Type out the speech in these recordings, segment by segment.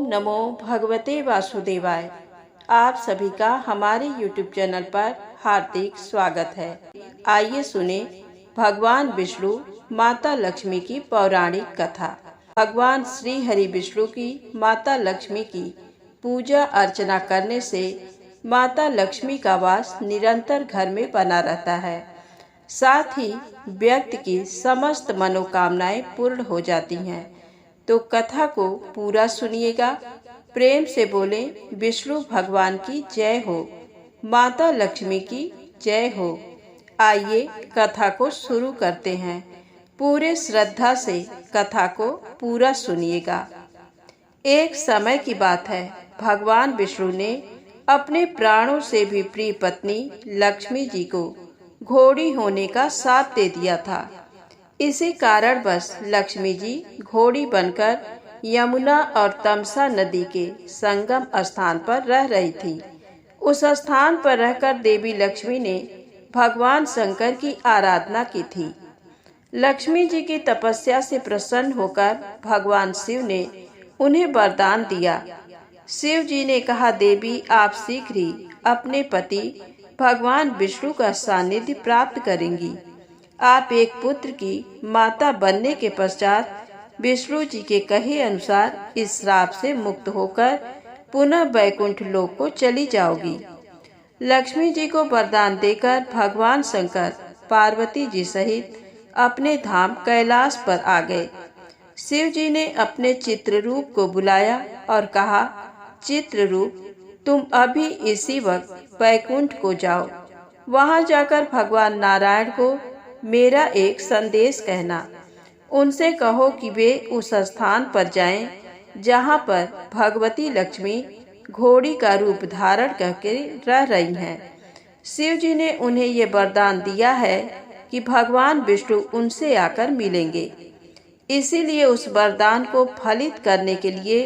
नमो भगवते वासुदेवाय। आप सभी का हमारे YouTube चैनल पर हार्दिक स्वागत है। आइए सुने भगवान विष्णु माता लक्ष्मी की पौराणिक कथा। भगवान श्री हरि विष्णु की माता लक्ष्मी की पूजा अर्चना करने से माता लक्ष्मी का वास निरंतर घर में बना रहता है। साथ ही व्यक्ति की समस्त मनोकामनाएं पूर्ण हो जाती हैं। तो कथा को पूरा सुनिएगा। प्रेम से बोले विष्णु भगवान की जय हो, माता लक्ष्मी की जय हो। आइए कथा को शुरू करते हैं। पूरे श्रद्धा से कथा को पूरा सुनिएगा। एक समय की बात है, भगवान विष्णु ने अपने प्राणों से भी प्रिय पत्नी लक्ष्मी जी को घोड़ी होने का शाप दे दिया था। इसी कारण बस लक्ष्मी जी घोड़ी बनकर यमुना और तमसा नदी के संगम स्थान पर रह रही थी। उस स्थान पर रहकर देवी लक्ष्मी ने भगवान शंकर की आराधना की थी। लक्ष्मी जी की तपस्या से प्रसन्न होकर भगवान शिव ने उन्हें वरदान दिया। शिव जी ने कहा, देवी आप शीघ्र ही अपने पति भगवान विष्णु का सानिध्य प्राप्त करेंगी। आप एक पुत्र की माता बनने के पश्चात विष्णु जी के कहे अनुसार इस श्राप से मुक्त होकर पुनः वैकुंठ लोक को चली जाओगी। लक्ष्मी जी को वरदान देकर भगवान शंकर पार्वती जी सहित अपने धाम कैलाश पर आ गए। शिव जी ने अपने चित्ररूप को बुलाया और कहा, चित्ररूप तुम अभी इसी वक्त वैकुंठ को जाओ। वहां जाकर भगवान नारायण को मेरा एक संदेश कहना। उनसे कहो कि वे उस स्थान पर जाएं जहां पर भगवती लक्ष्मी घोड़ी का रूप धारण करके रह रही हैं। शिव जी ने उन्हें ये वरदान दिया है कि भगवान विष्णु उनसे आकर मिलेंगे। इसीलिए उस वरदान को फलित करने के लिए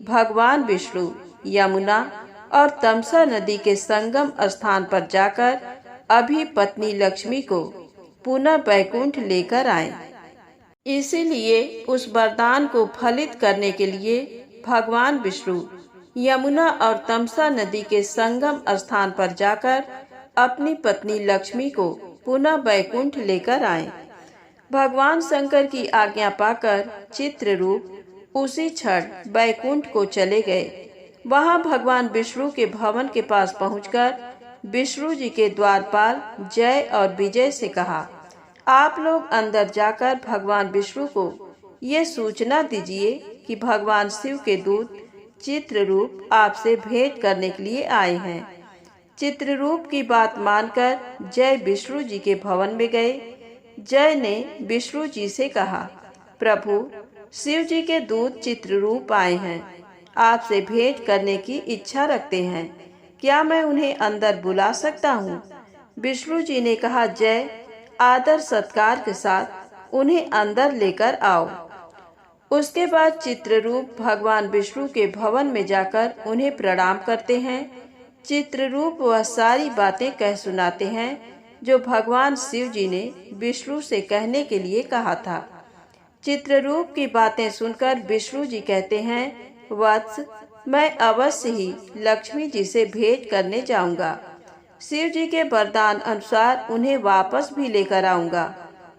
भगवान विष्णु यमुना और तमसा नदी के संगम स्थान पर जाकर अभी पत्नी लक्ष्मी को पुनः वैकुंठ लेकर आए। इसीलिए उस वरदान को फलित करने के लिए भगवान विष्णु यमुना और तमसा नदी के संगम स्थान पर जाकर अपनी पत्नी लक्ष्मी को पुनः वैकुंठ लेकर आए। भगवान शंकर की आज्ञा पाकर चित्ररूप उसी क्षण वैकुंठ को चले गए। वहां भगवान विष्णु के भवन के पास पहुंचकर विष्णु जी के द्वारपाल जय और विजय से कहा, आप लोग अंदर जाकर भगवान विष्णु को ये सूचना दीजिए कि भगवान शिव के दूत चित्ररूप आपसे भेंट करने के लिए आए हैं। चित्ररूप की बात मानकर जय विष्णु जी के भवन में गए। जय ने विष्णु जी से कहा, प्रभु शिव जी के दूत चित्ररूप आए हैं, आपसे भेंट करने की इच्छा रखते हैं। क्या मैं उन्हें अंदर बुला सकता हूँ? विष्णु जी ने कहा, जय आदर सत्कार के साथ उन्हें अंदर लेकर आओ। उसके बाद चित्ररूप भगवान विष्णु के भवन में जाकर उन्हें प्रणाम करते हैं। चित्ररूप वह सारी बातें कह सुनाते हैं जो भगवान शिव जी ने विष्णु से कहने के लिए कहा था। चित्ररूप की बातें सुनकर विष्णु जी कहते हैं, वत्स मैं अवश्य ही लक्ष्मी जी से भेंट करने जाऊंगा। शिव जी के वरदान अनुसार उन्हें वापस भी लेकर आऊंगा।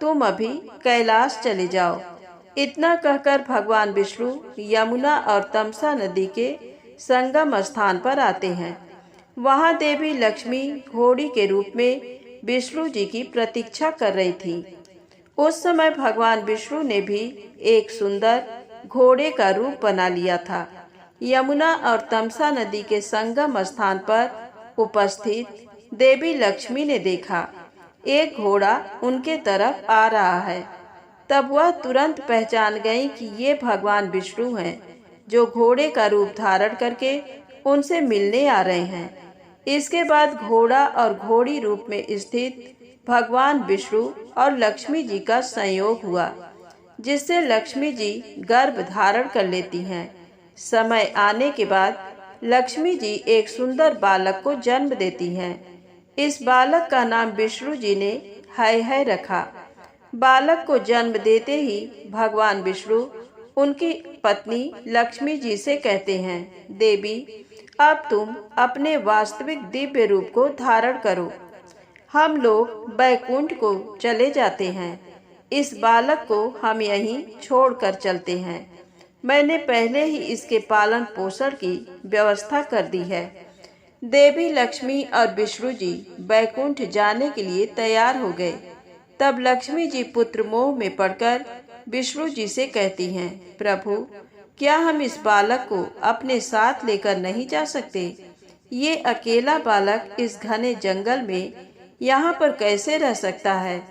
तुम अभी कैलाश चले जाओ। इतना कहकर भगवान विष्णु यमुना और तमसा नदी के संगम स्थान पर आते हैं। वहां देवी लक्ष्मी घोड़ी के रूप में विष्णु जी की प्रतीक्षा कर रही थी। उस समय भगवान विष्णु ने भी एक सुंदर घोड़े का रूप बना लिया था। यमुना और तमसा नदी के संगम स्थान पर उपस्थित देवी लक्ष्मी ने देखा एक घोड़ा उनके तरफ आ रहा है। तब वह तुरंत पहचान गई कि ये भगवान विष्णु हैं, जो घोड़े का रूप धारण करके उनसे मिलने आ रहे हैं। इसके बाद घोड़ा और घोड़ी रूप में स्थित भगवान विष्णु और लक्ष्मी जी का संयोग हुआ, जिससे लक्ष्मी जी गर्भ धारण कर लेती हैं। समय आने के बाद लक्ष्मी जी एक सुंदर बालक को जन्म देती हैं। इस बालक का नाम विष्णु जी ने है रखा। बालक को जन्म देते ही भगवान विष्णु उनकी पत्नी लक्ष्मी जी से कहते हैं, देवी अब तुम अपने वास्तविक दिव्य रूप को धारण करो। हम लोग बैकुंठ को चले जाते हैं। इस बालक को हम यहीं छोड़कर चलते हैं। मैंने पहले ही इसके पालन पोषण की व्यवस्था कर दी है। देवी लक्ष्मी और विष्णु जी बैकुंठ जाने के लिए तैयार हो गए। तब लक्ष्मी जी पुत्र मोह में पड़कर विष्णु जी से कहती हैं, प्रभु क्या हम इस बालक को अपने साथ लेकर नहीं जा सकते? ये अकेला बालक इस घने जंगल में यहाँ पर कैसे रह सकता है?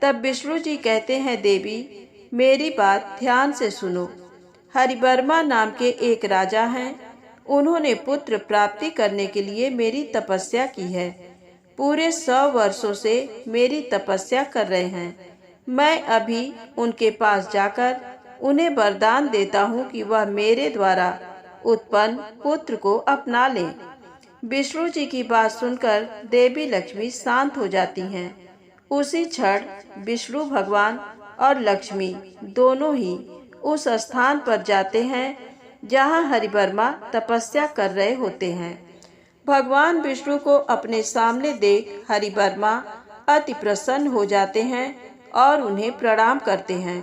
तब विष्णु जी कहते हैं, देवी मेरी बात ध्यान से सुनो। हरिवर्मा नाम के एक राजा हैं। उन्होंने पुत्र प्राप्ति करने के लिए मेरी तपस्या की है। पूरे 100 वर्षों से मेरी तपस्या कर रहे हैं। मैं अभी उनके पास जाकर उन्हें वरदान देता हूँ कि वह मेरे द्वारा उत्पन्न पुत्र को अपना लें। विष्णु जी की बात सुनकर देवी लक्ष्मी शांत हो जाती हैं। उसी क्षण विष्णु भगवान और लक्ष्मी दोनों ही उस स्थान पर जाते हैं जहाँ हरिवर्मा तपस्या कर रहे होते हैं। भगवान विष्णु को अपने सामने देख हरिवर्मा अति प्रसन्न हो जाते हैं और उन्हें प्रणाम करते हैं।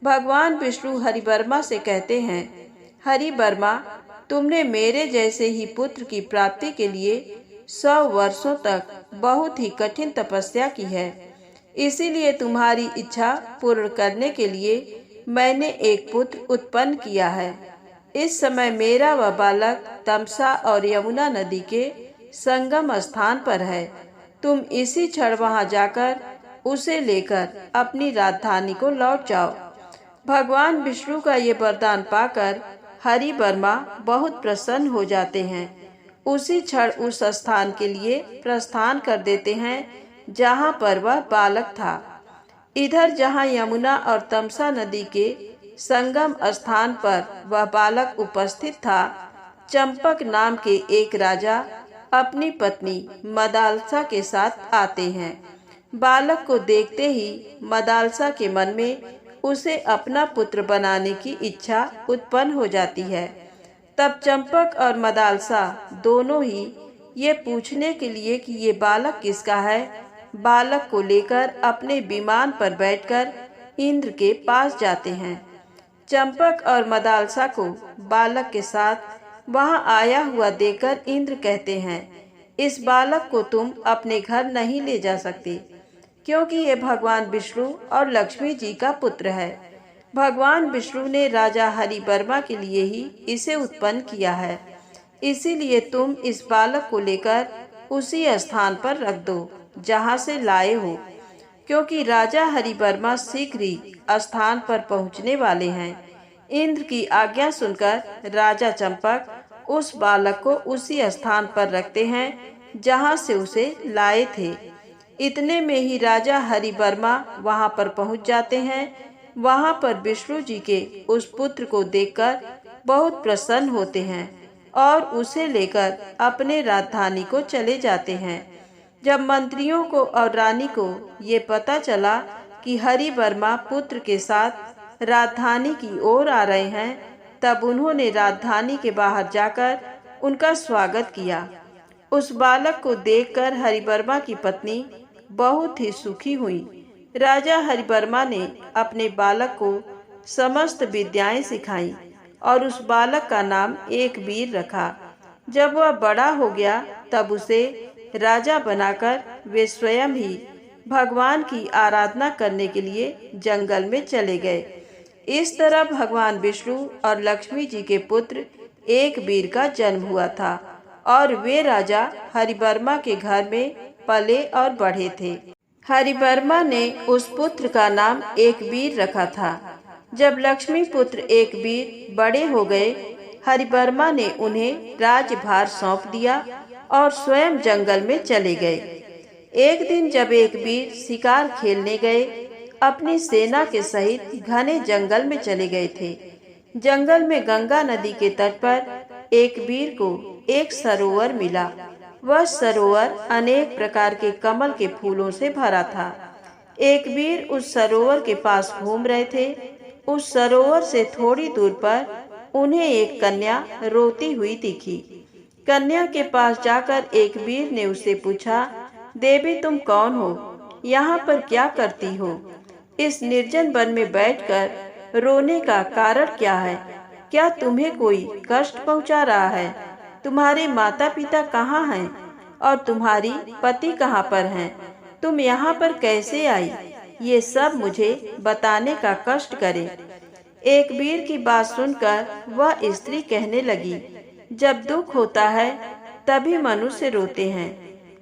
भगवान विष्णु हरिवर्मा से कहते हैं, हरिवर्मा तुमने मेरे जैसे ही पुत्र की प्राप्ति के लिए 100 वर्षों तक बहुत ही कठिन तपस्या की है। इसीलिए तुम्हारी इच्छा पूर्ण करने के लिए मैंने एक पुत्र उत्पन्न किया है। इस समय मेरा वह बालक तमसा और यमुना नदी के संगम स्थान पर है। तुम इसी क्षण वहां जाकर उसे लेकर अपनी राजधानी को लौट जाओ। भगवान विष्णु का ये वरदान पाकर हरिवर्मा बहुत प्रसन्न हो जाते हैं। उसी क्षण उस स्थान के लिए प्रस्थान कर देते हैं जहाँ पर वह बालक था। इधर जहाँ यमुना और तमसा नदी के संगम स्थान पर वह बालक उपस्थित था, चंपक नाम के एक राजा अपनी पत्नी मदालसा के साथ आते हैं। बालक को देखते ही मदालसा के मन में उसे अपना पुत्र बनाने की इच्छा उत्पन्न हो जाती है। तब चंपक और मदालसा दोनों ही ये पूछने के लिए कि ये बालक किसका है, बालक को लेकर अपने विमान पर बैठकर इंद्र के पास जाते हैं। चंपक और मदालसा को बालक के साथ वहां आया हुआ देखकर इंद्र कहते हैं, इस बालक को तुम अपने घर नहीं ले जा सकते, क्योंकि ये भगवान विष्णु और लक्ष्मी जी का पुत्र है। भगवान विष्णु ने राजा हरिवर्मा के लिए ही इसे उत्पन्न किया है। इसीलिए तुम इस बालक को लेकर उसी स्थान पर रख दो जहाँ से लाए हो, क्योंकि राजा हरिवर्मा शीघ्र ही स्थान पर पहुँचने वाले हैं। इंद्र की आज्ञा सुनकर राजा चंपक उस बालक को उसी स्थान पर रखते हैं जहाँ से उसे लाए थे। इतने में ही राजा हरिवर्मा वहाँ पर पहुँच जाते हैं। वहाँ पर विष्णु जी के उस पुत्र को देखकर बहुत प्रसन्न होते हैं और उसे लेकर अपने राजधानी को चले जाते हैं। जब मंत्रियों को और रानी को ये पता चला कि हरिवर्मा पुत्र के साथ राजधानी की ओर आ रहे हैं, तब उन्होंने राजधानी के बाहर जाकर उनका स्वागत किया। उस बालक को देखकर हरिवर्मा की पत्नी बहुत ही सुखी हुई। राजा हरिवर्मा ने अपने बालक को समस्त विद्याएं सिखाई और उस बालक का नाम एक वीर रखा। जब वह बड़ा हो गया तब उसे राजा बनाकर वे स्वयं ही भगवान की आराधना करने के लिए जंगल में चले गए। इस तरह भगवान विष्णु और लक्ष्मी जी के पुत्र एक वीर का जन्म हुआ था और वे राजा हरिवर्मा के घर में पले और बढ़े थे। हरिवर्मा ने उस पुत्र का नाम एक वीर रखा था। जब लक्ष्मी पुत्र एक वीर बड़े हो गए, हरिवर्मा ने उन्हें राज्यभार सौंप दिया और स्वयं जंगल में चले गए। एक दिन जब एक वीर शिकार खेलने गए, अपनी सेना के सहित घने जंगल में चले गए थे। जंगल में गंगा नदी के तट पर एक वीर को एक सरोवर मिला। वह सरोवर अनेक प्रकार के कमल के फूलों से भरा था। एक वीर उस सरोवर के पास घूम रहे थे। उस सरोवर से थोड़ी दूर पर उन्हें एक कन्या रोती हुई दिखी। कन्या के पास जाकर एक वीर ने उससे पूछा, देवी तुम कौन हो? यहाँ पर क्या करती हो? इस निर्जन वन में बैठकर रोने का कारण क्या है? क्या तुम्हें कोई कष्ट पहुँचा रहा है? तुम्हारे माता पिता कहाँ हैं और तुम्हारी पति कहाँ पर हैं? तुम यहाँ पर कैसे आई? ये सब मुझे बताने का कष्ट करे। एक वीर की बात सुनकर वह स्त्री कहने लगी, जब दुख होता है तभी मनुष्य रोते हैं,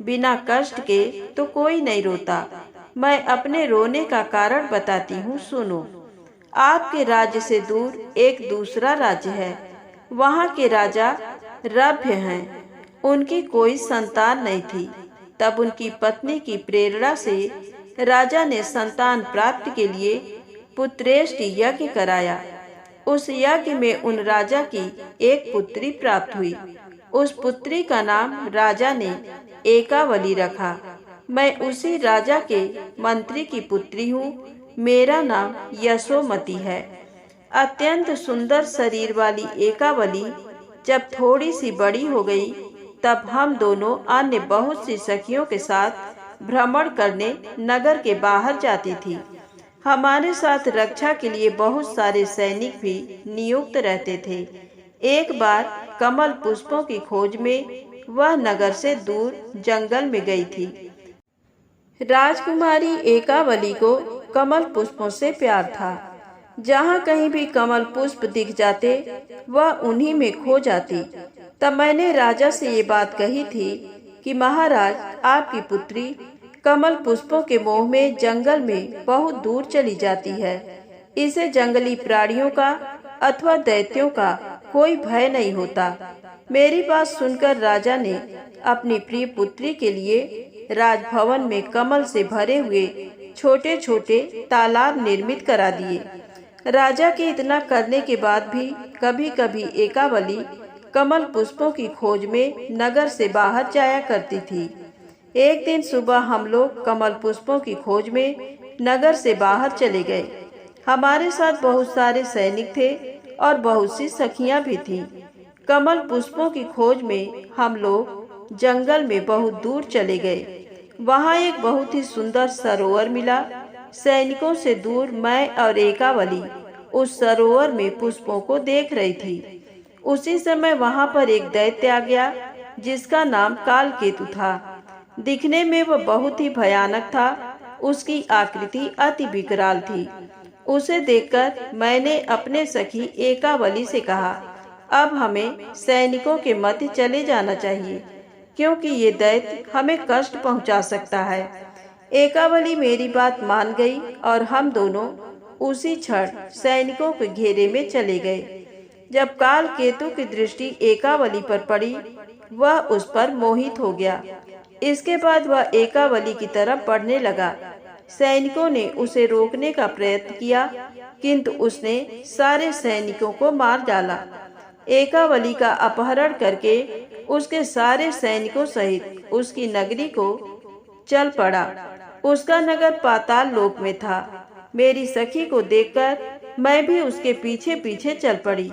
बिना कष्ट के तो कोई नहीं रोता। मैं अपने रोने का कारण बताती हूँ, सुनो। आपके राज्य से दूर एक दूसरा राज्य है। वहाँ के राजा रभ्य हैं। उनकी कोई संतान नहीं थी। तब उनकी पत्नी की प्रेरणा से राजा ने संतान प्राप्ति के लिए पुत्रेष्टि यज्ञ कराया। उस यज्ञ में उन राजा की एक पुत्री प्राप्त हुई। उस पुत्री का नाम राजा ने एकावली रखा। मैं उसी राजा के मंत्री की पुत्री हूँ। मेरा नाम यशोमती है। अत्यंत सुंदर शरीर वाली एकावली जब थोड़ी सी बड़ी हो गई, तब हम दोनों अन्य बहुत सी सखियों के साथ भ्रमण करने नगर के बाहर जाती थी। हमारे साथ रक्षा के लिए बहुत सारे सैनिक भी नियुक्त रहते थे। एक बार कमल पुष्पों की खोज में वह नगर से दूर जंगल में गई थी। राजकुमारी एकावली को कमल पुष्पों से प्यार था। जहाँ कहीं भी कमल पुष्प दिख जाते वह उन्हीं में खो जाती। तब मैंने राजा से ये बात कही थी कि महाराज, आपकी पुत्री कमल पुष्पों के मोह में जंगल में बहुत दूर चली जाती है। इसे जंगली प्राणियों का अथवा दैत्यों का कोई भय नहीं होता। मेरी बात सुनकर राजा ने अपनी प्रिय पुत्री के लिए राजभवन में कमल से भरे हुए छोटे छोटे तालाब निर्मित करा दिए। राजा के इतना करने के बाद भी कभी कभी एकावली कमल पुष्पों की खोज में नगर से बाहर जाया करती थी। एक दिन सुबह हम लोग कमल पुष्पों की खोज में नगर से बाहर चले गए। हमारे साथ बहुत सारे सैनिक थे और बहुत सी सखियां भी थीं। कमल पुष्पों की खोज में हम लोग जंगल में बहुत दूर चले गए। वहाँ एक बहुत ही सुंदर सरोवर मिला। सैनिकों से दूर मैं और एकावली उस सरोवर में पुष्पों को देख रही थी। उसी समय वहाँ पर एक दैत्य आ गया जिसका नाम कालकेतु था। दिखने में वह बहुत ही भयानक था। उसकी आकृति अति विकराल थी। उसे देखकर मैंने अपने सखी एकावली से कहा, अब हमें सैनिकों के मध्य चले जाना चाहिए, क्योंकि ये दैत्य हमें कष्ट पहुंचा सकता है। एकावली मेरी बात मान गई और हम दोनों उसी क्षण सैनिकों के घेरे में चले गए। जब काल केतु की दृष्टि एकावली पर पड़ी, वह उस पर मोहित हो गया। इसके बाद वह एकावली की तरफ बढ़ने लगा। सैनिकों ने उसे रोकने का प्रयत्न किया, किंतु उसने सारे सैनिकों को मार डाला। एकावली का अपहरण करके उसके सारे सैनिकों सहित उसकी नगरी को चल पड़ा। उसका नगर पाताल लोक में था। मेरी सखी को देखकर मैं भी उसके पीछे पीछे चल पड़ी।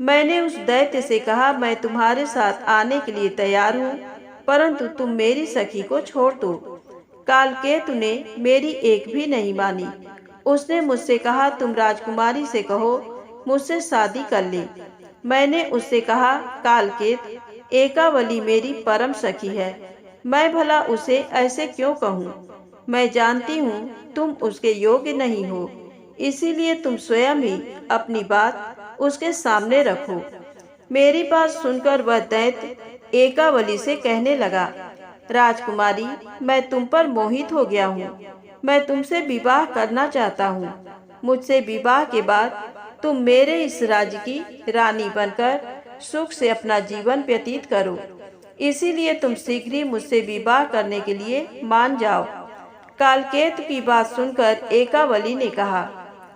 मैंने उस दैत्य से कहा, मैं तुम्हारे साथ आने के लिए तैयार हूँ, परंतु तुम मेरी सखी को छोड़ दो। कालकेतु ने मेरी एक भी नहीं मानी। उसने मुझसे कहा, तुम राजकुमारी से कहो मुझसे शादी कर ले। मैंने उससे कहा, कालकेत, एकावली मेरी परम सखी है, मैं भला उसे ऐसे क्यों कहूँ? मैं जानती हूँ तुम उसके योग्य नहीं हो, इसीलिए तुम स्वयं ही अपनी बात उसके सामने रखो। मेरी बात सुनकर वह दैत्य एकावली से कहने लगा, राजकुमारी, मैं तुम पर मोहित हो गया हूँ। मैं तुमसे विवाह करना चाहता हूँ। मुझसे विवाह के बाद तुम मेरे इस राज्य की रानी बनकर सुख से अपना जीवन व्यतीत करो। इसीलिए तुम शीघ्र ही मुझसे विवाह करने के लिए मान जाओ। कालकेतु की बात सुनकर एकावली ने कहा,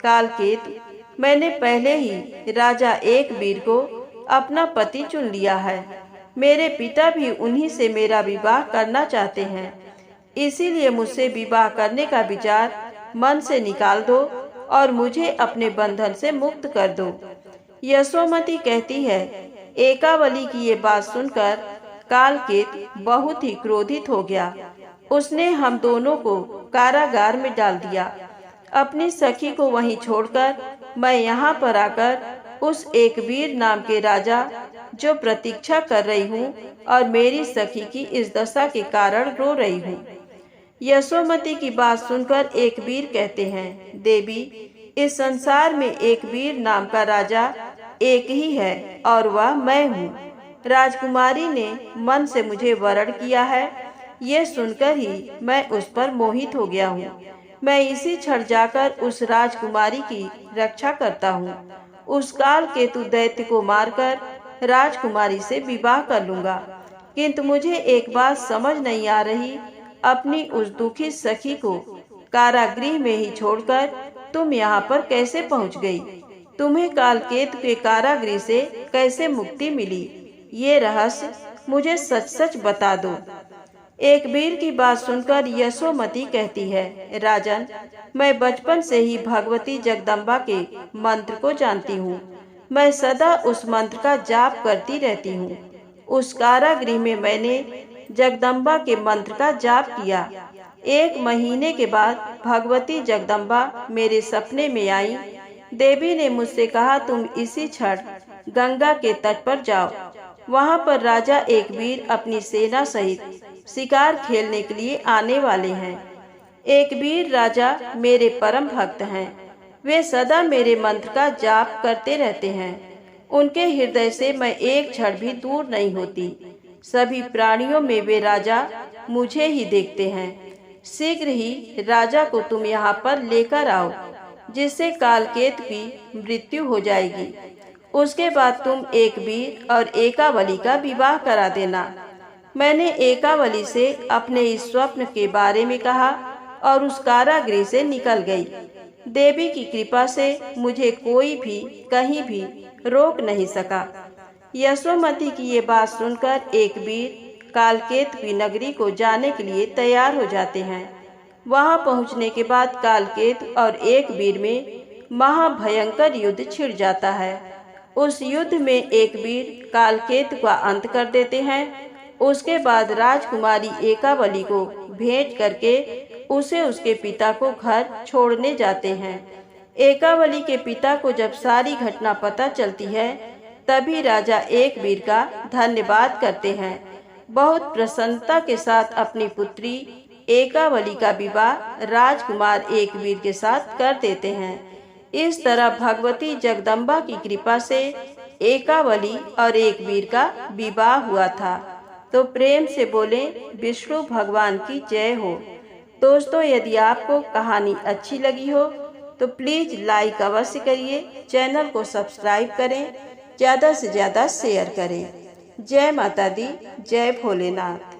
कालकेतु, मैंने पहले ही राजा एकवीर को अपना पति चुन लिया है। मेरे पिता भी उन्हीं से मेरा विवाह करना चाहते हैं। इसीलिए मुझसे विवाह करने का विचार मन से निकाल दो और मुझे अपने बंधन से मुक्त कर दो। यशोमती कहती है, एकावली की ये बात सुनकर कालकेत बहुत ही क्रोधित हो गया। उसने हम दोनों को कारागार में डाल दिया। अपनी सखी को वहीं छोड़कर मैं यहाँ पर आकर उस एक वीर नाम के राजा जो प्रतीक्षा कर रही हूँ और मेरी सखी की इस दशा के कारण रो रही हूँ। यशोमती की बात सुनकर एक वीर कहते हैं, देवी, इस संसार में एक वीर नाम का राजा एक ही है और वह मैं हूँ। राजकुमारी ने मन से मुझे वरण किया है, ये सुनकर ही मैं उस पर मोहित हो गया हूँ। मैं इसी क्षण जाकर उस राजकुमारी की रक्षा करता हूँ। उस काल केतु दैत्य को मारकर राजकुमारी से विवाह कर लूंगा। किंतु मुझे एक बात समझ नहीं आ रही, अपनी उस दुखी सखी को कारागृह में ही छोड़कर तुम यहाँ पर कैसे पहुँच गई? तुम्हें कालकेतु के कारागृह से कैसे मुक्ति मिली? ये रहस्य मुझे सच सच बता दो। एक वीर की बात सुनकर यशोमती कहती है, राजन, मैं बचपन से ही भगवती जगदम्बा के मंत्र को जानती हूँ। मैं सदा उस मंत्र का जाप करती रहती हूँ। उस कारागृह में मैंने जगदम्बा के मंत्र का जाप किया। 1 महीने के बाद भगवती जगदम्बा मेरे सपने में आई। देवी ने मुझसे कहा, तुम इसी क्षण गंगा के तट पर जाओ। वहाँ पर राजा एक वीर अपनी सेना सहित शिकार खेलने के लिए आने वाले हैं। एक वीर राजा मेरे परम भक्त हैं। वे सदा मेरे मंत्र का जाप करते रहते हैं। उनके हृदय से मैं एक क्षण भी दूर नहीं होती। सभी प्राणियों में वे राजा मुझे ही देखते हैं। शीघ्र ही राजा को तुम यहाँ पर लेकर आओ, जिससे कालकेतु की मृत्यु हो जाएगी। उसके बाद तुम एक वीर और एकावली का विवाह करा देना। मैंने एकावली से अपने इस स्वप्न के बारे में कहा और उस कारागृह से निकल गई। देवी की कृपा से मुझे कोई भी कहीं भी रोक नहीं सका। यशोमती की ये बात सुनकर एक वीर कालकेतु की नगरी को जाने के लिए तैयार हो जाते हैं। वहां पहुंचने के बाद कालकेतु और एक वीर में महाभयंकर युद्ध छिड़ जाता है। उस युद्ध में एक वीर कालकेतु का अंत कर देते हैं। उसके बाद राजकुमारी एकावली को भेंट करके उसे उसके पिता को घर छोड़ने जाते हैं। एकावली के पिता को जब सारी घटना पता चलती है, तभी राजा एक वीर का धन्यवाद करते हैं। बहुत प्रसन्नता के साथ अपनी पुत्री एकावली का विवाह राजकुमार एक वीर के साथ कर देते हैं। इस तरह भगवती जगदम्बा की कृपा से एकावली और एक वीर का विवाह हुआ था। तो प्रेम से बोले, विष्णु भगवान की जय हो। दोस्तों, यदि आपको कहानी अच्छी लगी हो तो प्लीज़ लाइक अवश्य करिए, चैनल को सब्सक्राइब करें, ज़्यादा से ज़्यादा शेयर करें। जय माता दी, जय भोलेनाथ।